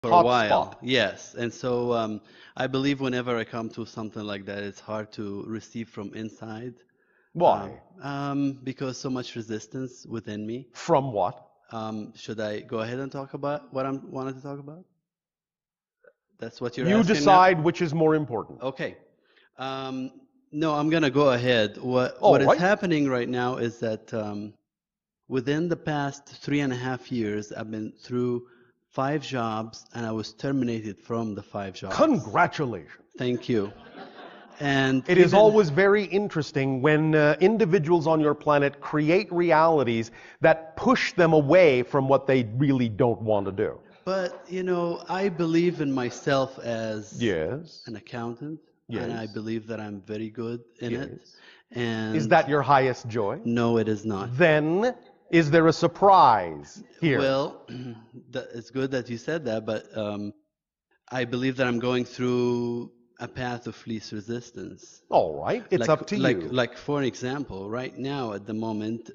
for a while. Yes. And so I believe whenever I come to something like that, it's hard to receive from inside. Why? Because so much resistance within me. From what? Should I go ahead and talk about what I wanted to talk about? That's what you're You asking decide now? which is more important. Okay. No, I'm going to go ahead. What is right. happening right now is that within the past 3.5 years, I've been through 5 jobs, and I was terminated from the 5 jobs. Congratulations. Thank you. And It is always very interesting when individuals on your planet create realities that push them away from what they really don't want to do. But, you know, I believe in myself as Yes. an accountant, Yes. and I believe that I'm very good in it. Yes. And Is that your highest joy? no, it is not. Then, is there a surprise here? Well, it's good that you said that, but I believe that I'm going through a path of least resistance. All right, it's up to you. Like for an example, right now at the moment,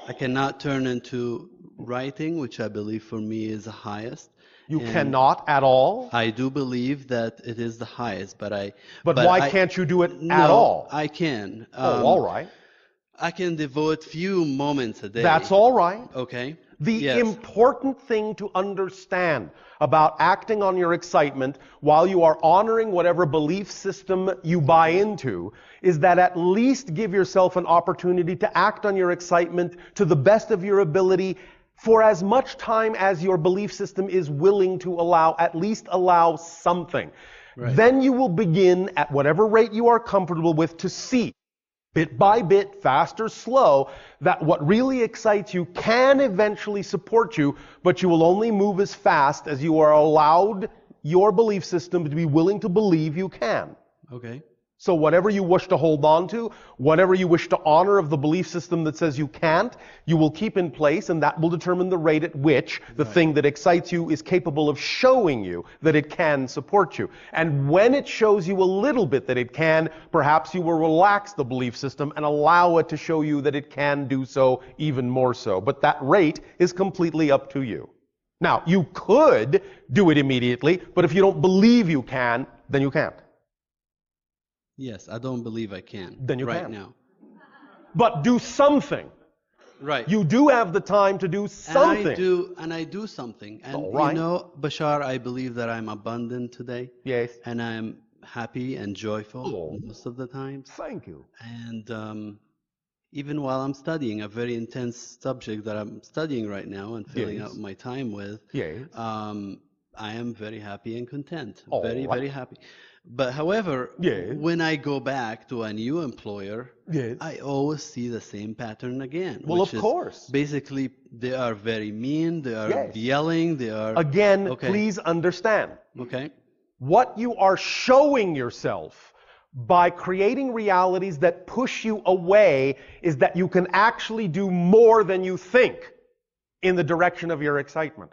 I cannot turn into writing, which I believe for me is the highest. You And cannot at all? I do believe that it is the highest, but why can't you do it no, at all? I can. All right. I can devote few moments a day. That's all right. Okay. The important thing to understand about acting on your excitement while you are honoring whatever belief system you buy into is that at least give yourself an opportunity to act on your excitement to the best of your ability for as much time as your belief system is willing to allow, at least allow something. Right. Then you will begin at whatever rate you are comfortable with to see, bit by bit, fast or slow, that what really excites you can eventually support you, but you will only move as fast as you are allowed your belief system to be willing to believe you can. Okay. So whatever you wish to hold on to, whatever you wish to honor of the belief system that says you can't, you will keep in place, and that will determine the rate at which the thing that excites you is capable of showing you that it can support you. And when it shows you a little bit that it can, perhaps you will relax the belief system and allow it to show you that it can do so even more so. But that rate is completely up to you. Now, you could do it immediately, but if you don't believe you can, then you can't. Yes, I don't believe I can. Then you right can. now. But do something. Right. You do have the time to do something. And I do something. And all right. You know, Bashar, I believe that I'm abundant today. Yes. And I'm happy and joyful most of the time. Thank you. And even while I'm studying a very intense subject that I'm studying right now and filling out my time with, I am very happy and content. Very happy. But however, when I go back to a new employer, I always see the same pattern again. Well, of course. Basically, they are very mean, they are yelling, they are... Again, please understand. Okay. What you are showing yourself by creating realities that push you away is that you can actually do more than you think in the direction of your excitement.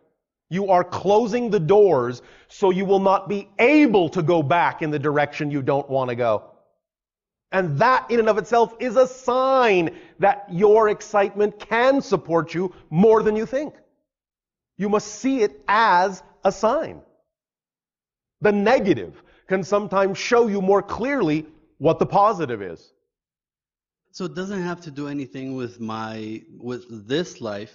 You are closing the doors so you will not be able to go back in the direction you don't want to go. And that in and of itself is a sign that your excitement can support you more than you think. You must see it as a sign. The negative can sometimes show you more clearly what the positive is. So it doesn't have to do anything with this life,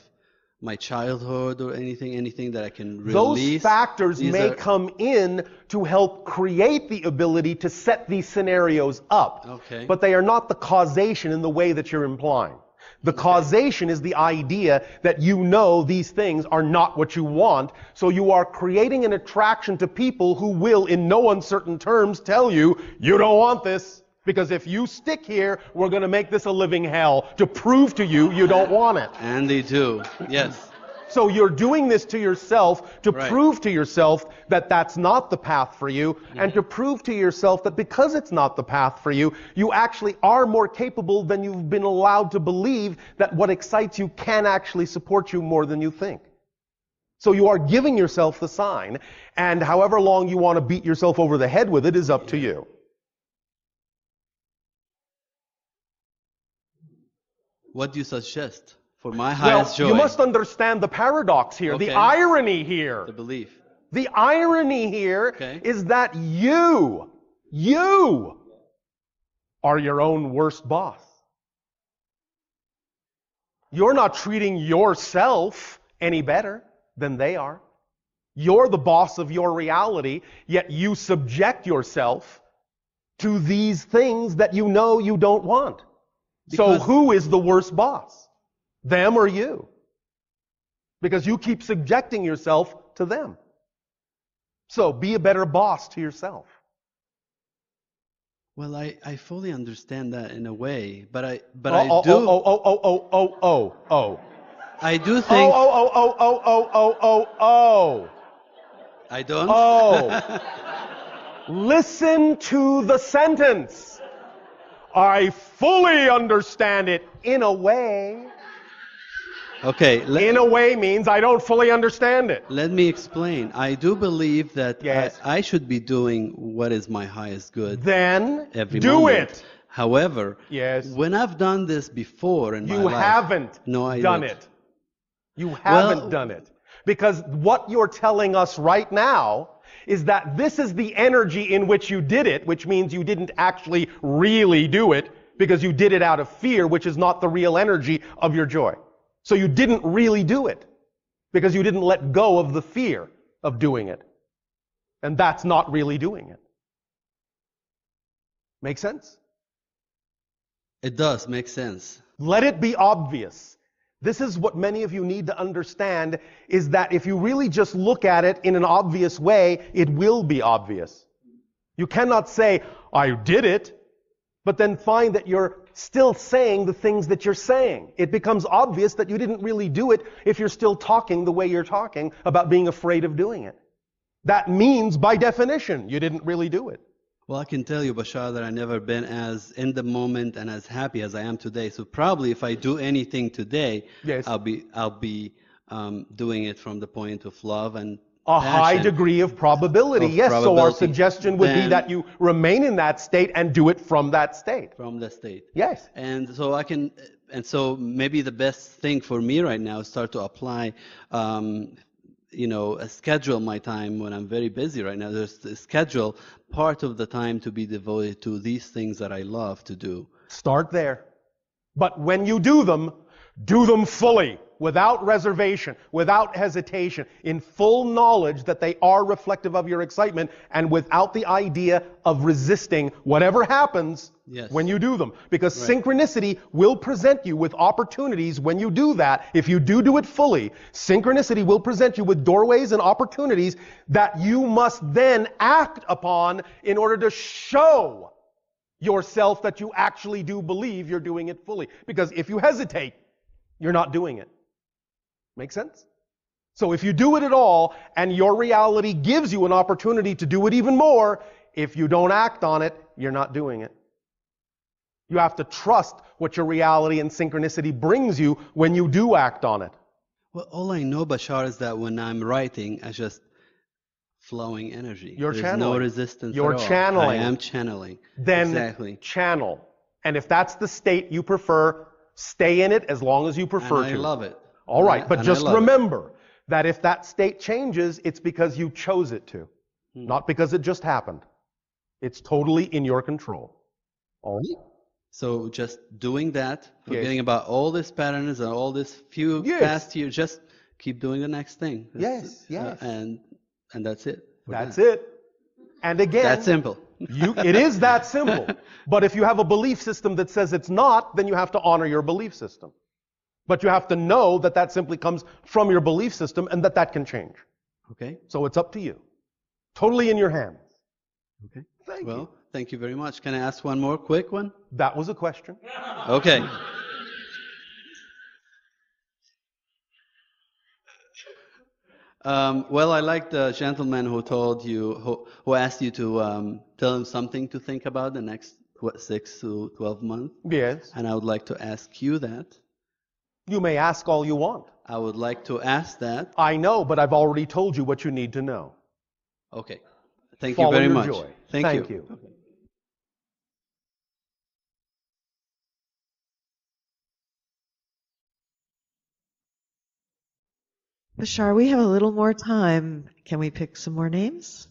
my childhood or anything that I can release. Those factors may come in to help create the ability to set these scenarios up. Okay. But they are not the causation in the way that you're implying. The causation is the idea that you know these things are not what you want, so you are creating an attraction to people who will, in no uncertain terms, tell you, you don't want this. Because if you stick here, we're going to make this a living hell to prove to you you don't want it. And they do, yes. So you're doing this to yourself to prove to yourself that that's not the path for you, and to prove to yourself that because it's not the path for you, you actually are more capable than you've been allowed to believe that what excites you can actually support you more than you think. So you are giving yourself the sign, and however long you want to beat yourself over the head with it is up to you. What do you suggest for my highest joy. You must understand the paradox here, the irony here. The belief. The irony here is that you are your own worst boss. You're not treating yourself any better than they are. You're the boss of your reality, yet you subject yourself to these things that you know you don't want. So who is the worst boss? Them or you? Because you keep subjecting yourself to them. So be a better boss to yourself. Well, I fully understand that in a way, but I do. I do think. I don't. Listen to the sentence. I fully understand it in a way. Okay. In a way means I don't fully understand it. Let me explain. I do believe that I should be doing what is my highest good. Then every do moment. it. However, when I've done this before in my life, you haven't done it. You haven't done it. Because what you're telling us right now is that this is the energy in which you did it, which means you didn't actually really do it because you did it out of fear, which is not the real energy of your joy. So you didn't really do it because you didn't let go of the fear of doing it. And that's not really doing it. Make sense? It does make sense. Let it be obvious. This is what many of you need to understand, is that if you really just look at it in an obvious way, it will be obvious. You cannot say, I did it, but then find that you're still saying the things that you're saying. It becomes obvious that you didn't really do it if you're still talking the way you're talking about being afraid of doing it. That means, by definition, you didn't really do it. Well, I can tell you, Bashar, that I've never been as in the moment and as happy as I am today. So probably if I do anything today, I'll be doing it from the point of love and a high degree of probability. Yes, so our suggestion would be that you remain in that state and do it from that state. From the state. Yes. And so maybe the best thing for me right now is start to apply schedule my time when I'm very busy right now. There's a schedule part of the time to be devoted to these things that I love to do. Start there. But when you do them fully, without reservation, without hesitation, in full knowledge that they are reflective of your excitement, and without the idea of resisting whatever happens when you do them. Because synchronicity will present you with opportunities when you do that. If you do it fully, synchronicity will present you with doorways and opportunities that you must then act upon in order to show yourself that you actually do believe you're doing it fully. Because if you hesitate, you're not doing it. Make sense? So if you do it at all, and your reality gives you an opportunity to do it even more, if you don't act on it, you're not doing it. You have to trust what your reality and synchronicity brings you when you do act on it. Well, all I know, Bashar, is that when I'm writing, I just flowing energy. You're There's channeling. No resistance You're at all. channeling. I am channeling. Then channel. And if that's the state you prefer, stay in it as long as you prefer to. I love it. All right, but just remember that if that state changes, it's because you chose it to, not because it just happened. It's totally in your control. All right? So just doing that, forgetting about all these patterns and all this few past years, just keep doing the next thing. Yes. And that's it. That's it. And again, that's simple. It is that simple. But if you have a belief system that says it's not, then you have to honor your belief system. But you have to know that that simply comes from your belief system and that can change. Okay. So it's up to you. Totally in your hands. Okay. Thank you. Thank you very much. Can I ask one more quick one? That was a question. Okay. Well, I like the gentleman who told you, who asked you to tell him something to think about the next 6 to 12 months. Yes. And I would like to ask you that. You may ask all you want. I would like to ask that. I know, but I've already told you what you need to know. Okay. Thank you very much. Joy. Thank you. Okay. Bashar, we have a little more time. Can we pick some more names?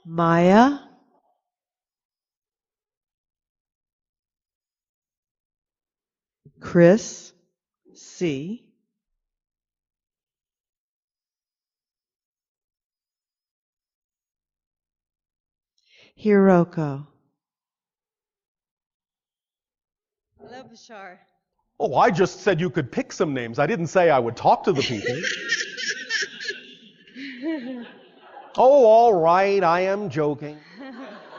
Maya. Chris C. Hiroko. Hello, Bashar. Oh, I just said you could pick some names. I didn't say I would talk to the people. Oh, all right, I am joking.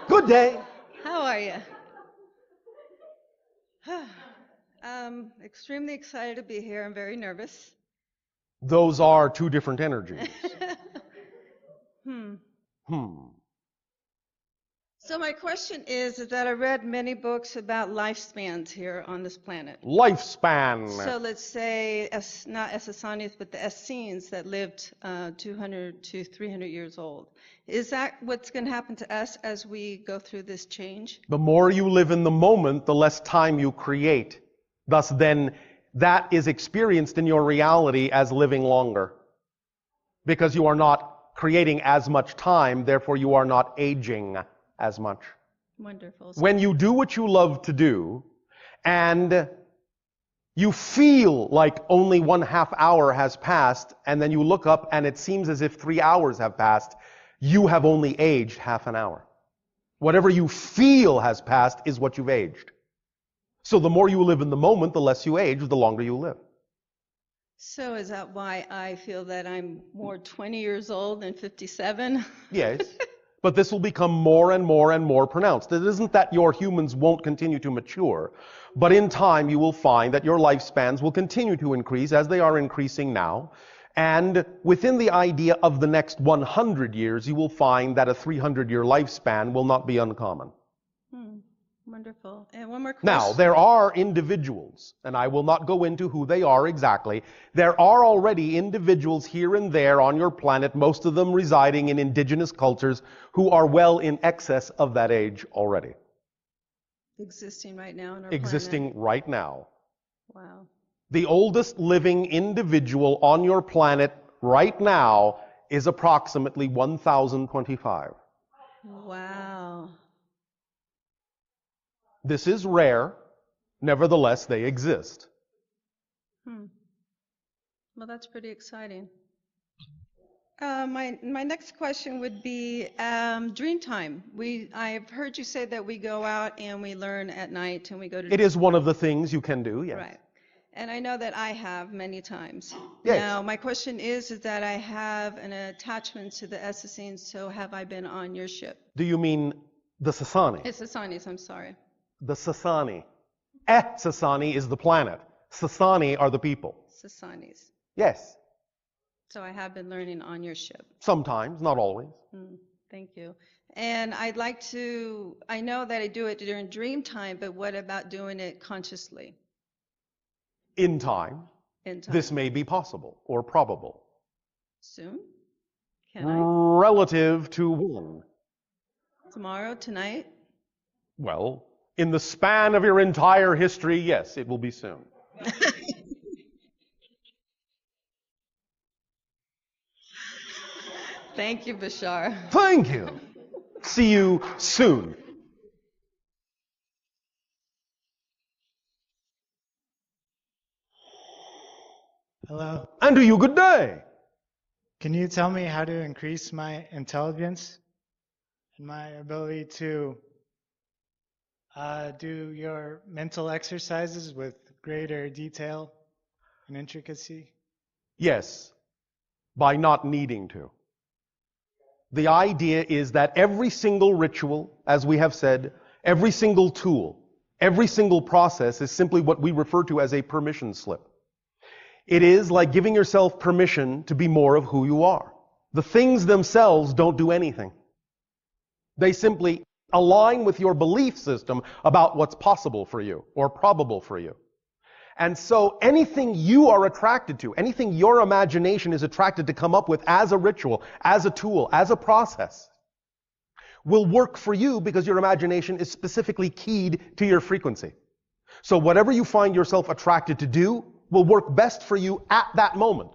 Good day. How are you? Extremely excited to be here. I'm very nervous. Those are two different energies. So my question is that I read many books about lifespans here on this planet. Lifespan. So let's say, not Essenes, but the Essenes that lived 200 to 300 years old. Is that what's going to happen to us as we go through this change? The more you live in the moment, the less time you create. Thus then, that is experienced in your reality as living longer. Because you are not creating as much time, therefore you are not aging as much. Wonderful. When you do what you love to do, and you feel like only 1/2 hour has passed, and then you look up and it seems as if 3 hours have passed, you have only aged half an hour. Whatever you feel has passed is what you've aged. So the more you live in the moment, the less you age, the longer you live. So is that why I feel that I'm more 20 years old than 57? Yes. But this will become more and more and more pronounced. It isn't that your humans won't continue to mature, but in time you will find that your lifespans will continue to increase as they are increasing now. And within the idea of the next 100 years, you will find that a 300-year lifespan will not be uncommon. Wonderful. And one more question. Now, there are individuals, and I will not go into who they are exactly. There are already individuals here and there on your planet, most of them residing in indigenous cultures, who are well in excess of that age already. Existing right now on our Existing planet. right now. Wow. The oldest living individual on your planet right now is approximately 1,025. Wow. This is rare, nevertheless they exist. Well, that's pretty exciting. My next question would be dream time. I've heard you say that we go out and we learn at night and we go to... It is one of the things you can do, yes. Right. And I know that I have many times. Yes. Now, my question is that I have an attachment to the Essenes, so have I been on your ship? Do you mean the Sasani? It's Essenes, I'm sorry. The Sasani. Sasani is the planet. Sasani are the people. Sasanis. Yes. So I have been learning on your ship. Sometimes, not always. Thank you. And I'd like to, I know that I do it during dream time, but what about doing it consciously? In time. In time. This may be possible or probable. Soon? Can I? Relative to when? Tomorrow? Tonight? Well, in the span of your entire history, yes, it will be soon. Thank you, Bashar. Thank you. See you soon. Hello. And to you, good day. Can you tell me how to increase my intelligence and my ability to do your mental exercises with greater detail and intricacy? Yes, by not needing to. The idea is that every single ritual, as we have said, every single tool, every single process is simply what we refer to as a permission slip. It is like giving yourself permission to be more of who you are. The things themselves don't do anything. They simply align with your belief system about what's possible for you or probable for you. And so anything you are attracted to, anything your imagination is attracted to come up with as a ritual, as a tool, as a process, will work for you because your imagination is specifically keyed to your frequency. So whatever you find yourself attracted to do will work best for you at that moment.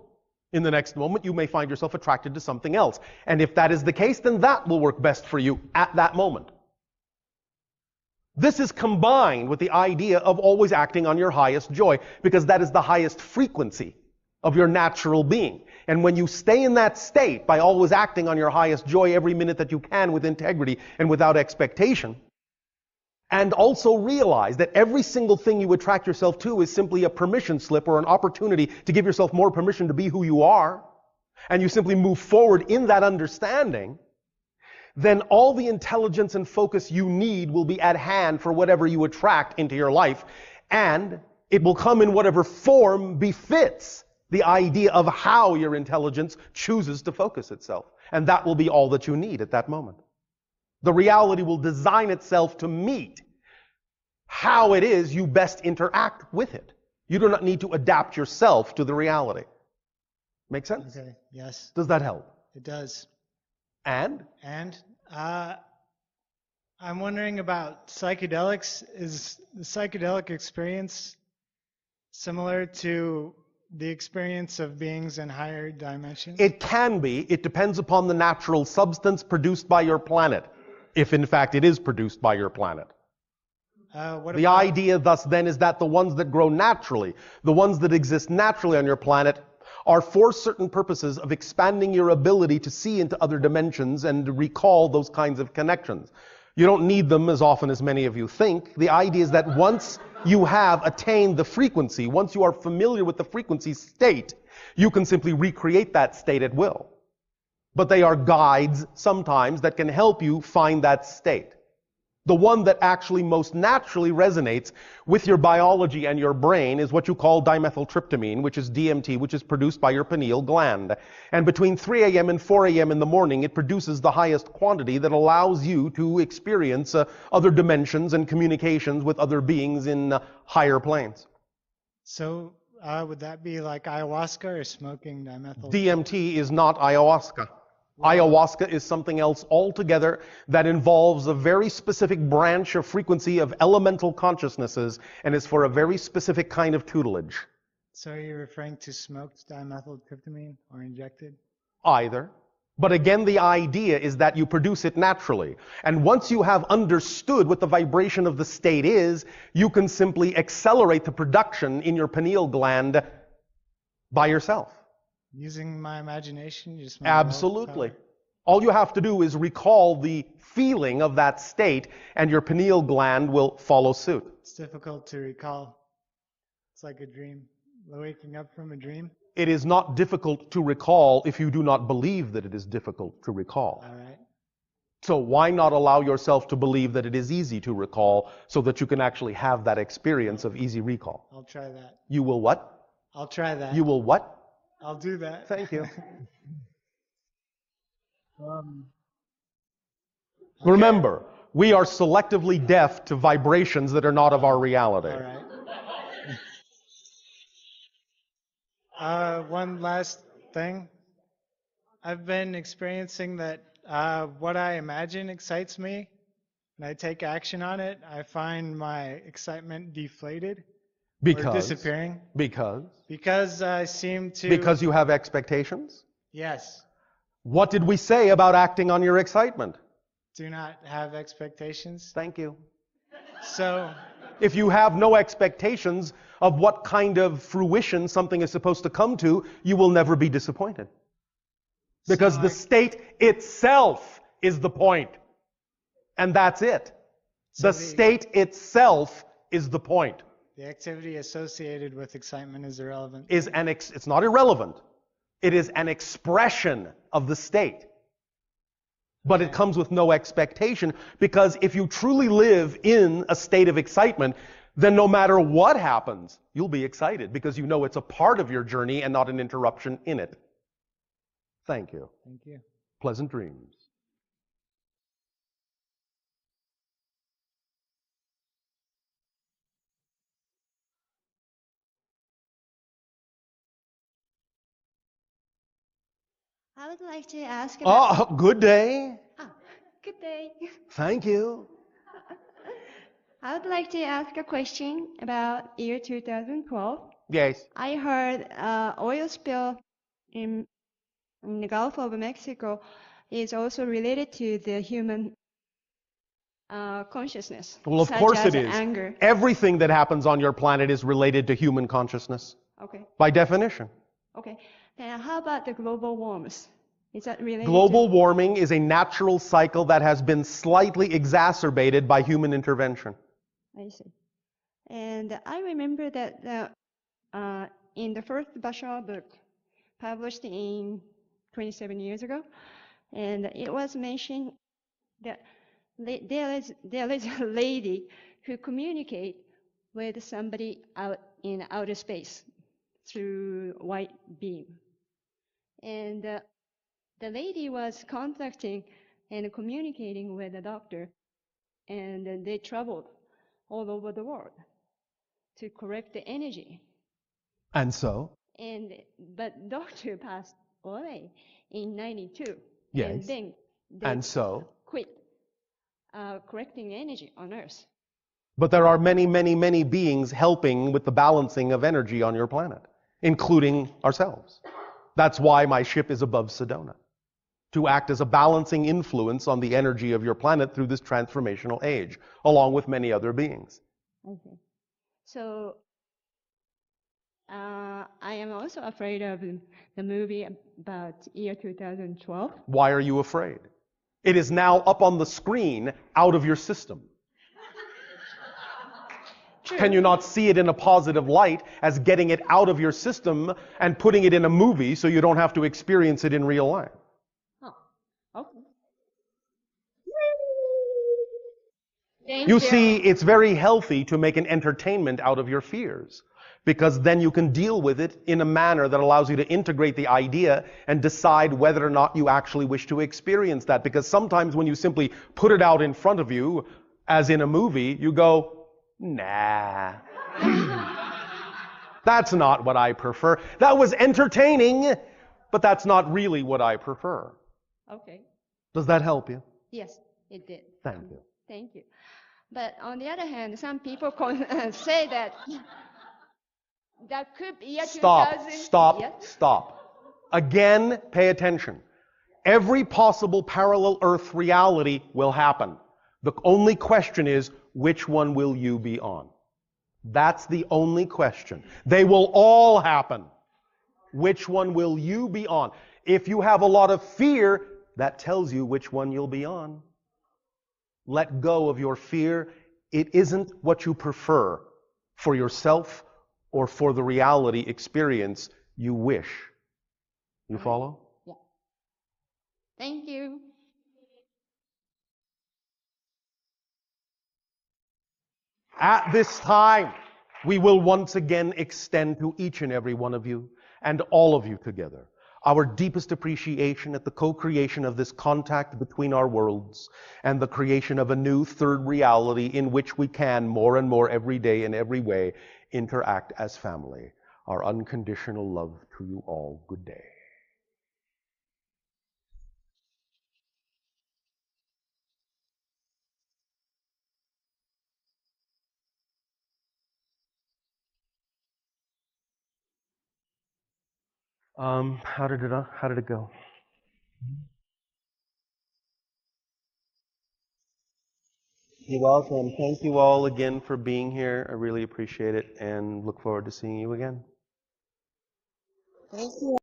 In the next moment, you may find yourself attracted to something else. And if that is the case, then that will work best for you at that moment. This is combined with the idea of always acting on your highest joy, because that is the highest frequency of your natural being. And when you stay in that state by always acting on your highest joy every minute that you can with integrity and without expectation, and also realize that every single thing you attract yourself to is simply a permission slip or an opportunity to give yourself more permission to be who you are, and you simply move forward in that understanding, then all the intelligence and focus you need will be at hand for whatever you attract into your life, and it will come in whatever form befits the idea of how your intelligence chooses to focus itself. And that will be all that you need at that moment. The reality will design itself to meet how it is you best interact with it. You do not need to adapt yourself to the reality. Make sense? Okay, yes. Does that help? It does. And I'm wondering about psychedelics. Is the psychedelic experience similar to the experience of beings in higher dimensions? It can be. It depends upon the natural substance produced by your planet, if in fact it is produced by your planet. The idea thus then is that the ones that grow naturally, the ones that exist naturally on your planet, are for certain purposes of expanding your ability to see into other dimensions and recall those kinds of connections. You don't need them as often as many of you think. The idea is that once you have attained the frequency, once you are familiar with the frequency state, you can simply recreate that state at will. But they are guides sometimes that can help you find that state. The one that actually most naturally resonates with your biology and your brain is what you call dimethyltryptamine, which is DMT, which is produced by your pineal gland. And between 3 a.m. and 4 a.m. in the morning, it produces the highest quantity that allows you to experience other dimensions and communications with other beings in higher planes. So would that be like ayahuasca or smoking dimethyl? DMT is not ayahuasca. Ayahuasca is something else altogether that involves a very specific branch of frequency of elemental consciousnesses and is for a very specific kind of tutelage. So are you referring to smoked dimethyltryptamine or injected? Either. But again, the idea is that you produce it naturally. And once you have understood what the vibration of the state is, you can simply accelerate the production in your pineal gland by yourself. Using my imagination? Just Absolutely. All you have to do is recall the feeling of that state, and your pineal gland will follow suit. It's difficult to recall. It's like a dream. Waking up from a dream. It is not difficult to recall if you do not believe that it is difficult to recall. All right. So why not allow yourself to believe that it is easy to recall so that you can actually have that experience of easy recall? I'll try that. You will what? I'll try that. You will what? I'll do that. Thank you. Okay. Remember, we are selectively deaf to vibrations that are not of our reality. All right. One last thing. I've been experiencing that what I imagine excites me, and I take action on it, I find my excitement deflated. Or disappearing. Because I seem to... Because you have expectations? Yes. What did we say about acting on your excitement? Do not have expectations. Thank you. So... If you have no expectations of what kind of fruition something is supposed to come to, you will never be disappointed. Because the state itself is the point. And that's it. The state itself is the point. The activity associated with excitement is irrelevant. It's not irrelevant. It is an expression of the state. But it comes with no expectation, because if you truly live in a state of excitement, then no matter what happens, you'll be excited because you know it's a part of your journey and not an interruption in it. Thank you. Thank you. Pleasant dreams. I would like to ask about... Good day. Good day. Thank you. I would like to ask a question about year 2012. Yes. I heard oil spill in the Gulf of Mexico is also related to the human consciousness. Well, of such course as it is. Anger. Everything that happens on your planet is related to human consciousness. Okay. By definition. Okay. And how about the global warmth? Is that related Global to... warming is a natural cycle that has been slightly exacerbated by human intervention. I see. And I remember that in the first Bashar book, published in 27 years ago, and it was mentioned that there is a lady who communicates with somebody out in outer space through white beam. And the lady was contacting and communicating with the doctor, and they traveled all over the world to correct the energy. And so? But doctor passed away in 92. Yes. And then And so? Quit correcting energy on Earth. But there are many, many, many beings helping with the balancing of energy on your planet, including ourselves. That's why my ship is above Sedona, to act as a balancing influence on the energy of your planet through this transformational age, along with many other beings. Okay. So I am also afraid of the movie about year 2012. Why are you afraid? It is now up on the screen, out of your system. True. Can you not see it in a positive light as getting it out of your system and putting it in a movie so you don't have to experience it in real life? Oh, okay. You see, it's very healthy to make an entertainment out of your fears, because then you can deal with it in a manner that allows you to integrate the idea and decide whether or not you actually wish to experience that. Because sometimes when you simply put it out in front of you, as in a movie, you go, nah. That's not what I prefer. That was entertaining, but that's not really what I prefer. Okay. Does that help you? Yes, it did. Thank you. Thank you. But on the other hand, some people say that that could be a 2000... Stop. Again, pay attention. Every possible parallel Earth reality will happen. The only question is, which one will you be on? That's the only question. They will all happen. Which one will you be on? If you have a lot of fear, that tells you which one you'll be on. Let go of your fear. It isn't what you prefer for yourself or for the reality experience you wish. You follow? Yeah. Thank you. At this time, we will once again extend to each and every one of you and all of you together our deepest appreciation at the co-creation of this contact between our worlds and the creation of a new third reality in which we can more and more every day in every way interact as family. Our unconditional love to you all. Good day. How did it go? You're welcome. Thank you all again for being here. I really appreciate it and look forward to seeing you again. Thank you.